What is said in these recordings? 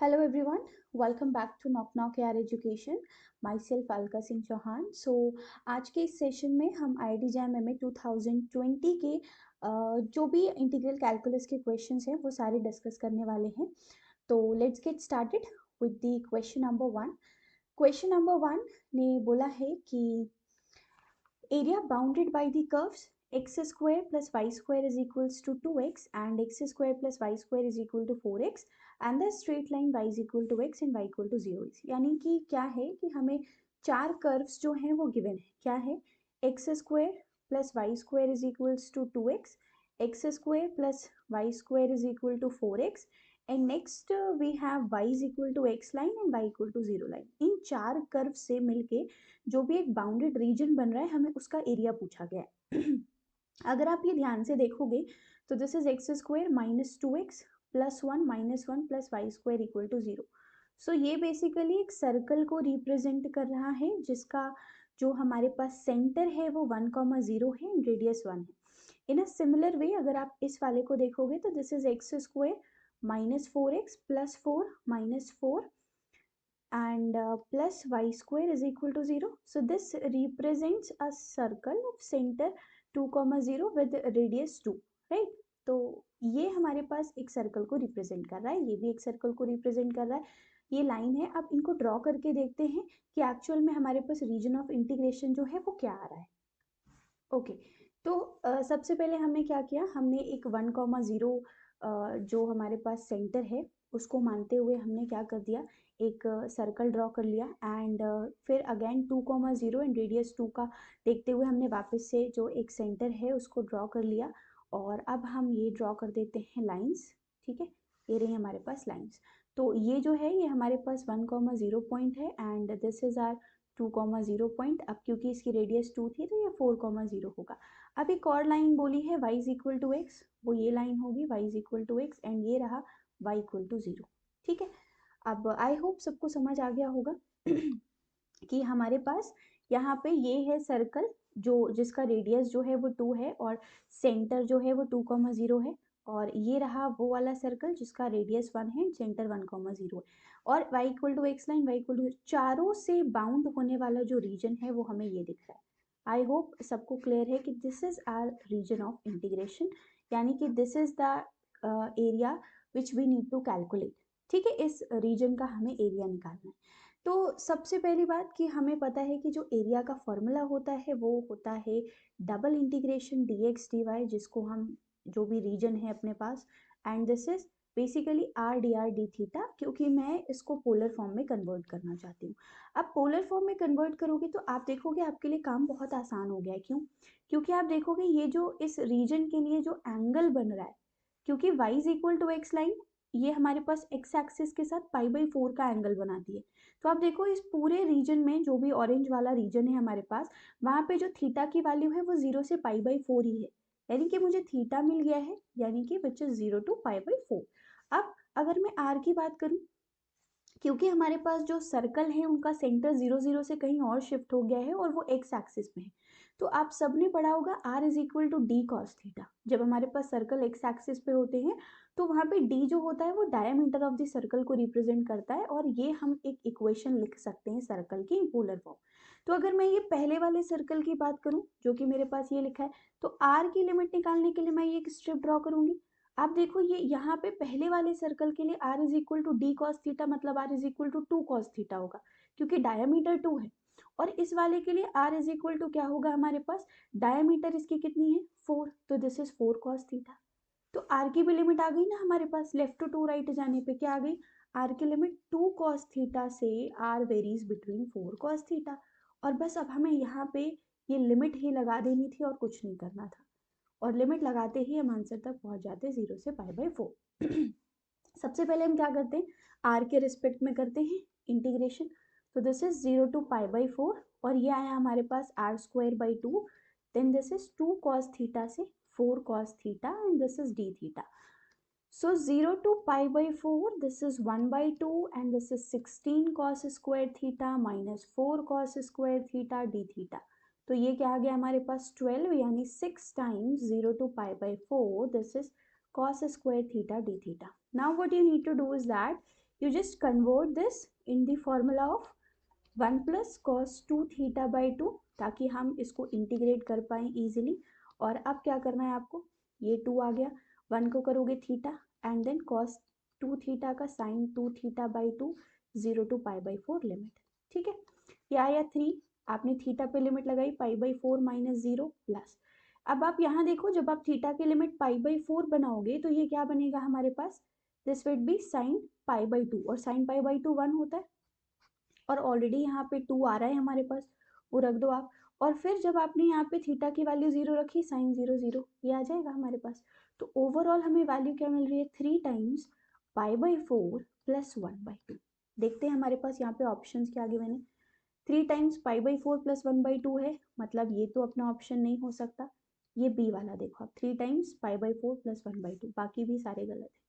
Hello everyone, welcome back to Knock Knock AR Education. Myself Alka Singh Chauhan. So आज के इस session में हम IIT JAM MA 2020 के जो भी इंटीग्रल कैलकुलस के क्वेश्चंस हैं वो सारे डिस्कस करने वाले हैं. तो let's get started with the question number 1. Question number 1 ने बोला है कि area bounded by the curves x square plus y square is equals to 2x and x square plus y square is equal to 4x and the straight line y is equal to x and y equal to 0 is. यानी कि क्या है कि हमें चार curves जो हैं वो गिवन है. क्या है? x square plus y square is equals to 2x, x square plus y square is equal to 4x and next we have y is equal to x line and y equal to 0 line. इन चार curve से मिलके जो भी एक bounded reason बन रहा है हमें उसका एरिया पूछा गया है. अगर आप ये ध्यान से देखोगे तो this is x square minus 2x plus 1 minus 1 plus y square equal to 0. So ये बेसिकली एक सर्कल को रिप्रेजेंट कर रहा है जिसका जो हमारे पास सेंटर है वो 1,0 है एंड रेडियस 1 है. इन अ सिमिलर वे अगर आप इस वाले को देखोगे तो this is x square minus 4x plus 4 minus 4 and plus y square is equal to 0. So this represents a circle of center 2,0 with radius 2, right? तो ये हमारे पास एक सर्कल को रिप्रेजेंट कर रहा है, ये भी एक सर्कल को रिप्रेजेंट कर रहा है. ये लाइन है. अब इनको ड्रॉ करके देखते हैं कि एक्चुअल में हमारे पास रीजन ऑफ इंटीग्रेशन जो है वो क्या आ रहा है. ओके तो सबसे पहले हमने क्या किया, हमने एक 1,0 जो हमारे पास सेंटर है उसको मानते हुए हमने क्या कर दिया, एक सर्कल ड्रॉ कर लिया एंड फिर अगेन 2,0 एंड रेडियस 2 का देखते हुए हमने वापस से जो एक सेंटर है उसको ड्रॉ कर लिया. और अब हम ये ड्रॉ कर देते हैं लाइंस. ठीक है, ये रही हमारे पास लाइंस. तो ये जो है ये हमारे पास 1,0 पॉइंट है and this is our 2,0 point. अब क्योंकि इसकी रेडियस 2 थी तो ये 4,0 होगा. अब एक और लाइन बोली है y is equal to x, वो ये लाइन होगी y is equal to x and ये रहा y इक्वल टू 0. ठीक है, अब आई होप सबको समझ आ गया होगा कि हमारे पास यहाँ पे ये है सर्कल जो जिसका रेडियस जो है वो 2 है और सेंटर जो है वो 2,0 है. और ये रहा वो वाला सर्कल जिसका रेडियस 1 है, सेंटर 1,0 है. और y equal to x line, y equal to चारों से बाउंड होने वाला जो रीजन है वो हमें ये दिख रहा है. आई होप सबको क्लियर है कि this is our region of integration, यानी कि this is the area which we need to calculate. ठीक है, इस रीजन का हमें एरिया निकालना है. तो सबसे पहली बात कि हमें पता है कि जो एरिया का फॉर्मूला होता है वो होता है डबल इंटीग्रेशन dx dy, जिसको हम जो भी रीजन है अपने पास, and this is basically R D R D theta, क्योंकि मैं इसको पोलर फॉर्म में कन्वर्ट करना चाहती हूँ. अब पोलर फॉर्म में कन्वर्ट करोगे तो आप देखोगे आपके लिए काम बहुत आसान हो गया है. क्यों? क्योंकि आप देखोगे ये जो इस रीजन के लिए जो एंगल बन रहा है, क्योंकि y is equal to x line ये हमारे पास x एक्सिस के साथ π/4 का एंगल बनाती है. तो आप देखो इस पूरे रीजन में जो भी ऑरेंज वाला रीजन है हमारे पास, वहाँ पे जो थीटा की वैल्यू है वो 0 से π/4 ही है, यानी कि मुझे थीटा मिल गया है, यानी कि विच इज 0 टू π/4. अब अगर मैं r की बात करूँ, क्योंकि हमारे पास जो सर्कल है उनका सेंटर 0 0 से कहीं और शिफ्ट हो गया है और वो एक्स एक्सिस में है, तो आप सबने पढ़ा होगा r is equal to d cos theta. जब हमारे पास सर्कल एक्स एक्सिस पे होते हैं तो वहाँ पे d जो होता है वो डायमीटर ऑफ द सर्कल को रिप्रेजेंट करता है, और ये हम एक इक्वेशन लिख सकते हैं सर्कल की इन पोलर फॉर्म. तो अगर मैं ये पहले वाले सर्कल की बात करूँ जो कि मेरे पास ये लिखा है, तो r की लिमिट निकालने के लिए मैं ये एक स्ट्रिप ड्रॉ करूंगी. आप देखो ये यहाँ पे पहले वाले सर्कल के लिए r is equal to d cos theta, मतलब r is equal to 2 cos theta होगा क्योंकि डायमीटर 2 है. और इस वाले के लिए r इज इक्वल टू क्या होगा हमारे पास, डायमीटर इसकी कितनी है 4, तो दिस इज 4 कॉस थीटा. तो r की भी लिमिट आ गई ना हमारे पास, लेफ्ट टू टू राइट जाने पे क्या आ गई, r की लिमिट 2 कॉस थीटा से r varies between 4 cos theta. और बस अब हमें यहाँ पे ये लिमिट ही लगा देनी थी और कुछ नहीं करना था, और लिमिट लगाते ही हम आंसर तक पहुंच जाते हैं 0 से π/4. सबसे पहले हम क्या करते हैं, r के रिस्पेक्ट में करते हैं इंटीग्रेशन. तो दिस इज 0 टू π/4 और ये आया हमारे पास r²/2. Then this is 2 cos theta से 4 cos theta and this is d theta. So 0 to π/4, this is 1/2 and this is 16 cos square theta minus 4 cos square theta d theta. तो ये क्या आ गया हमारे पास 12, यानी 6 times 0 to π/4, this is cos square theta d theta. Now what you need to do is that you just convert this in the formula of 1 plus cos 2 theta by 2, ताकि हम इसको integrate कर पाएँ इजीली। और अब क्या करना है आपको, ये 2 आ गया, 1 को करोगे theta and then cos 2 theta का sin 2 theta by 2, 0 to pi by 4 limit. ठीक है, ये आया 3, आपने थीटा पे लिमिट लगाई पाई बाई 4 माइनस 0 प्लस। अब आप यहाँ देखो, जब आप थीटा की लिमिट पाई बाई 4 बनाओगे तो ये क्या बनेगा हमारे पास, this will be sine pi by 2, और साइन पाई बाई 2 1 होता है, और ऑलरेडी यहाँ पे 2 आ रहा है हमारे पास, वो रख दो आप। और फिर जब आपने यहाँ पे थीटा की वैल्यू 0 रखी, साइन 0 0 ये आ जाएगा हमारे पास। तो ओवरऑल हमें वैल्यू क्या मिल रही है, 3 times pi by 4 plus 1 by 2। देखते हैं हमारे पास यहाँ पे ऑप्शंस क्या आगे मैंने, 3 times pi by 4 plus 1 by 2 है, मतलब ये तो अपना ऑप्शन नहीं हो सकता। ये बी वाला देखो आप, 3 times pi by 4 plus 1 by 2, बाकी भी सारे गलत है।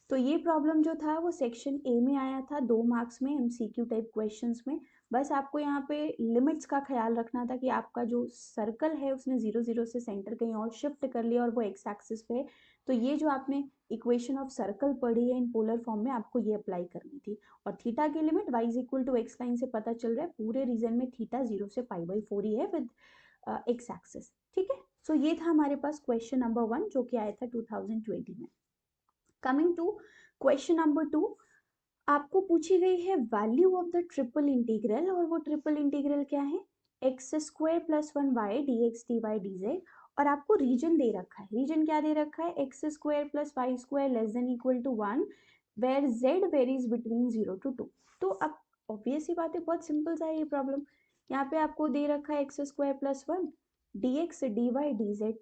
तो ये प्रॉब्लम जो था वो सेक्शन ए में आया था, 2 मार्क्स में एमसीक्यू टाइप क्वेश्चंस में। बस आपको यहाँ पे लिमिट्स का ख्याल रखना था कि आपका जो सर्कल है उसने 0 0 से सेंटर कहीं और शिफ्ट कर लिया और वो एक्स एक्सिस पे है। तो ये जो आपने इक्वेशन ऑफ सर्कल पढ़ी है इन पोलर फॉर्म में, आपको ये अप्लाई करनी थी। और थीटा की limit y is equal to x line से पता चल रहा है, पूरे रीजन में थीटा 0 से पाई बाई 4 ही है विद एक्स एक्सिस। ठीक है, सो ये था हमारे पास क्वेश्चन नंबर 1 जो कि आया था 2020 में। कमिंग टू क्वेश्चन नंबर 2, आपको पूछी गई है value of the triple integral, और वो ट्रिपल इंटीग्रल क्या है, x square plus 1 y D x D Y d z, और आपको रीजन दे रखा है, रीजन क्या दे रखा है, x square plus y square less than equal to 1 where z varies between 0 to 2। तो अब ऑब्वियस ही बात है, बहुत सिंपल सा है ये प्रॉब्लम। यहाँ पे आपको दे रखा है x square plus 1 d x D Y d z,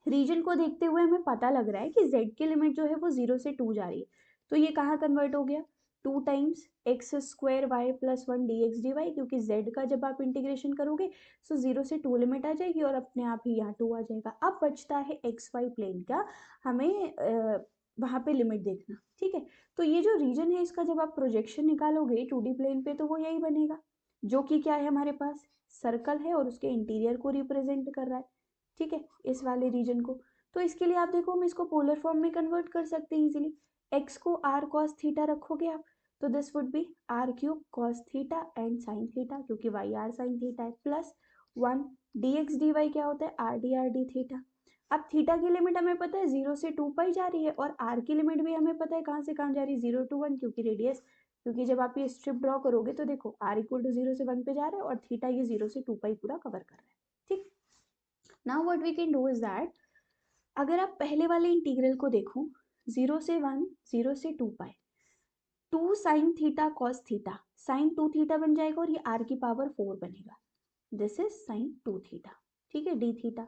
region को देखते हुए हमें पता लग रहा है कि z की लिमिट जो है वो 0 से 2 जा रही है, तो ये कहाँ कन्वर्ट हो गया, 2 times x square y plus 1 d x D y, क्योंकि z का जब आप इंटीग्रेशन करोगे तो 0 से 2 लिमिट आ जाएगी और अपने आप ही यहाँ 2 आ जाएगा। अब बचता है एक्स वाई प्लेन का, हमें वहाँ पे लिमिट देखना। ठीक है, तो ये जो रीजन है इसका जब आप प्रोजेक्शन निकालोगे 2D प्लेन पे तो वो यही बनेगा, जो कि क्या है हमारे पास, सर्कल है और उसके इंटीरियर को रिप्रेजेंट कर रहा है। ठीक है, इस वाले रीजन को। तो इसके लिए आप देखो हम इसको पोलर फॉर्म में कन्वर्ट कर सकते हैं इजीली। एक्स को आर कॉस थीटा रखोगे आप, तो this would be r cube cos theta and sine theta, क्योंकि वाई आर साइन थीटा है, plus 1 d x D y क्या होता है, आर डी थीटा। अब थीटा की लिमिट हमें पता है 0 से 2 पाई जा रही है, और आर की लिमिट भी हमें पता है कहाँ से कहाँ जा रही है, 0 to 1, क्योंकि रेडियस, क्योंकि जब आप ये स्ट्रिप ड्रॉ करोगे तो देखो आर इक्वल टू 0 से 1 पे जा रहा है और थीटा ये 0 से 2 पाई पूरा कवर कर रहा है। ठीक, now what we can do is that, अगर आप पहले वाले इंटीग्रल को देखो, 0 से 1 0 से 2 pi, 2 sine theta cos theta, sine 2 theta बन जाएगा और ये आर की पावर 4 बनेगा, दिस इज साइन 2 थीटा। ठीक है, डी थीटा,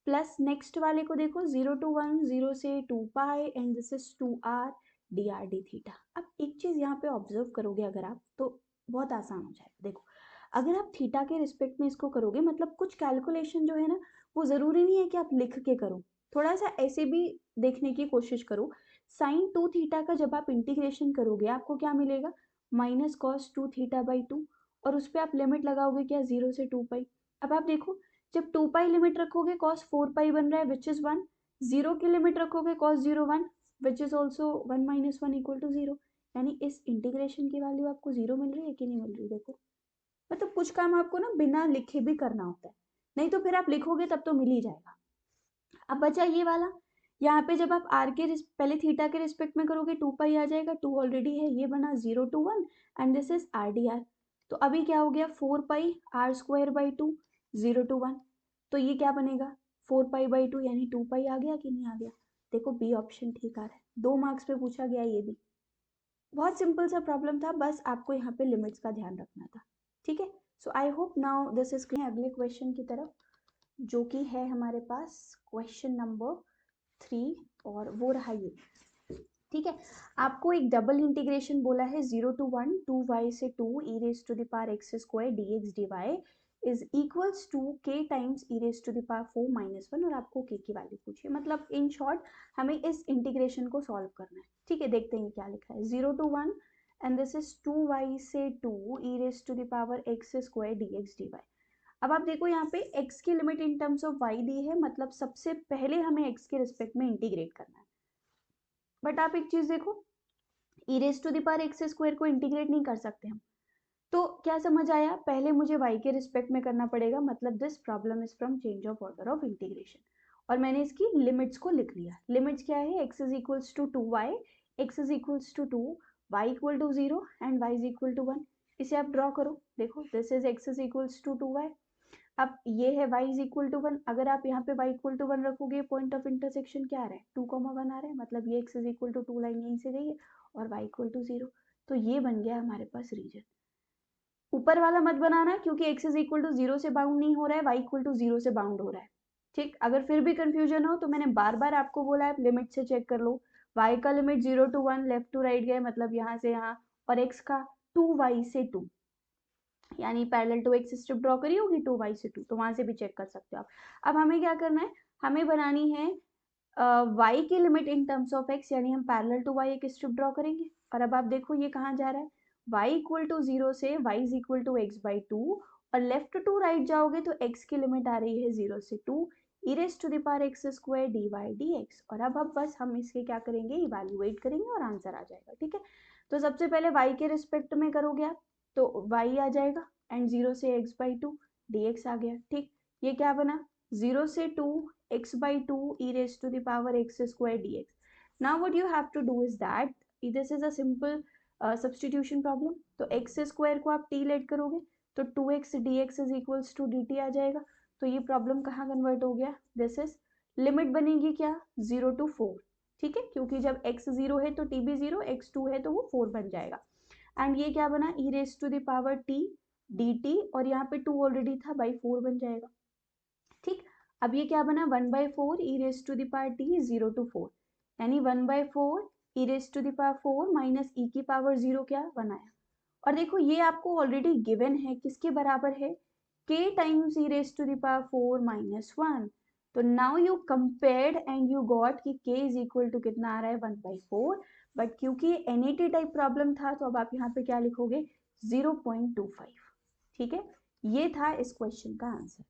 प्लस नेक्स्ट वाले को देखो, 0 to 1 0 से 2 pi and this is 2 R D R D theta. अब एक चीज यहाँ पे ऑब्जर्व करोगे अगर आप, तो बहुत आसान हो जाएगा। देखो, अगर आप थीटा के रिस्पेक्ट में इसको करोगे, मतलब कुछ कैलकुलेशन जो है ना, वो ज़रूरी नहीं है कि आप लिख के करो, थोड़ा सा ऐसे भी देखने की कोशिश करो। साइन 2 थीटा का जब आप इंटीग्रेशन करोगे आपको क्या मिलेगा, माइनस कॉस 2 थीटा बाई 2, और उस पर आप लिमिट लगाओगे क्या, 0 से 2 पाई। अब आप देखो, जब 2 पाई लिमिट रखोगे कॉस 4 पाई बन रहा है विच इज़ 1, 0 की लिमिट रखोगे cause 0 1 which is also 1 minus 1 equal to 0, यानी इस इंटीग्रेशन की वैल्यू आपको 0 मिल रही है कि नहीं मिल रही। देखो, मतलब कुछ काम आपको ना बिना लिखे भी करना होता है, नहीं तो फिर आप लिखोगे तब तो मिल ही जाएगा। अब बचा ये वाला, यहाँ पे जब आप आर के पहले थीटा के रिस्पेक्ट में करोगे 2 पाई आ जाएगा, 2 ऑलरेडी है, ये बना 0 to 1 and this is are D are. तो अभी क्या हो गया, 4 पाई आर स्क्वायर बाई 2 0 to 1, तो ये क्या बनेगा 4 पाई बाई 2, यानी 2 पाई आ गया कि नहीं आ गया। देखो बी ऑप्शन ठीक आ रहा है, 2 मार्क्स पे पूछा गया ये भी, बहुत सिंपल सा प्रॉब्लम था, बस आपको यहाँ पे लिमिट्स का ध्यान रखना था। ठीक है, so I hope now this is clear. अगले क्वेश्चन की तरफ, जो कि है हमारे पास क्वेश्चन नंबर 3, और वो रहा ये। ठीक है, आपको एक डबल इंटीग्रेशन बोला है, 0 to 1 2 वाई से 2 E raise to the power X square D x D Y is equals to K times E raise to the power 4 minus 1, और आपको के की वैल्यू पूछी है। मतलब इन शॉर्ट हमें इस इंटीग्रेशन को सॉल्व करना है। ठीक है, देखते हैं क्या लिखा है, 0 to 1 and this is 2 Y से 2 E raise to the power X square D x D Y. अब आप देखो यहाँ पे x की limit in terms of y दी है, मतलब सबसे पहले हमें x के रिस्पेक्ट में इंटीग्रेट करना है। बट आप एक चीज देखो, E raise to the power X square को इंटीग्रेट नहीं कर सकते हम। तो क्या समझ आया, पहले मुझे y के रिस्पेक्ट में करना पड़ेगा, मतलब this problem is from change of order of integration. और मैंने इसकी लिमिट्स को लिख लिया। लिमिट्स क्या है, x is equals to 2y, x is equals to 2, y equal to 0 and y is equal to 1। इसे आप ड्रॉ करो, देखो this is x is equals to 2y। अब ये है y इज इक्वल टू 1, अगर आप यहाँ पे y इक्वल टू 1 रखोगे, पॉइंट ऑफ इंटरसेक्शन क्या आ रहा है, 2,1 आ रहा है, मतलब ये x is equal to 2 line यहीं से गई है और y इक्वल टू 0। तो ये बन गया हमारे पास रीजन। ऊपर वाला मत बनाना क्योंकि x इज इक्वल टू 0 से बाउंड नहीं हो रहा है, y इक्वल टू 0 से बाउंड हो रहा है। ठीक, अगर फिर भी कंफ्यूजन हो तो मैंने बार बार आपको बोला है लिमिट से चेक कर लो। y का limit 0 to 1 left to right गए, मतलब यहाँ से यहाँ, और x का 2y से 2, यानी parallel to x strip draw करी होगी 2y से 2, तो वहां से भी चेक कर सकते हो आप। अब हमें क्या करना है, हमें बनानी है y की limit in terms of x, यानी हम पैरेलल टू y एक स्ट्रिप ड्रॉ करेंगे। और अब आप देखो ये कहाँ जा रहा है, y इक्वल टू 0 से y is equal to x by 2, और लेफ्ट टू राइट जाओगे तो x की लिमिट आ रही है 0 से 2 E raise to the power X square D Y D X. और अब बस हम इसके क्या करेंगे, इवेल्युएट करेंगे और आंसर आ जाएगा। ठीक है, तो सबसे पहले y के रिस्पेक्ट में करोगे आप तो y आ जाएगा एंड 0 से x बाई 2 dx आ गया। ठीक, ये क्या बना, 0 से 2 x by 2 e raised to the power x square dx. Now what you have to do is that this is a simple substitution problem. तो x square को आप t लेट करोगे तो 2x dx is equals to dt आ जाएगा। तो ये problem कहाँ convert हो गया, दिस इज लिमिट बनेगी क्या, 0 to 4। ठीक है, क्योंकि जब x 0 है तो t भी 0, x 2 है तो वो 4 बन जाएगा। एंड ये क्या बना, e raised to the power t dt, और यहाँ पे 2 ऑलरेडी था, बाई 4 बन जाएगा। ठीक, अब ये क्या बना, 1/4 E raise to the power T 0 to 4, यानी 1/4 E raise to the power 4 minus E की पावर 0 क्या, 1 आया। और देखो ये आपको ऑलरेडी गिवन है, किसके बराबर है, k times e raise to the power 4 minus 1। तो now you compared and you got कि k इज इक्वल टू कितना आ रहा है, 1/4। बट क्योंकि एनईटी टाइप प्रॉब्लम था तो अब आप यहाँ पे क्या लिखोगे, 0.25। ठीक है, ये था इस क्वेश्चन का आंसर।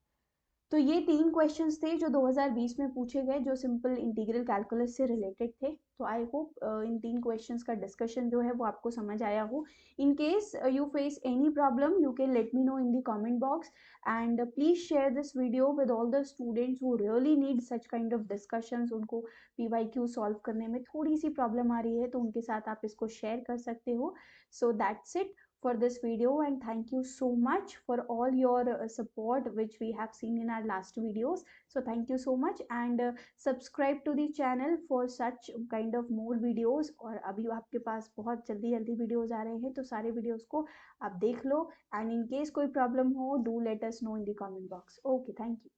तो ये 3 क्वेश्चंस थे जो 2020 में पूछे गए, जो सिंपल इंटीग्रल कैलकुलस से रिलेटेड थे। तो आई होप इन 3 क्वेश्चंस का डिस्कशन जो है वो आपको समझ आया हो। In case you face any problem you can let me know in the comment box, and please share this video with all the students who really need such kind of discussions. उनको PYQ solve करने में थोड़ी सी problem आ रही है तो उनके साथ आप इसको शेयर कर सकते हो। So that's it for this video, and thank you so much for all your support which we have seen in our last videos. So thank you so much, and subscribe to the channel for such kind of more videos। और अभी आपके पास बहुत जल्दी जल्दी videos आ रहे हैं तो सारे videos को आप देख लो, and in case कोई problem हो do let us know in the comment box. Okay, thank you.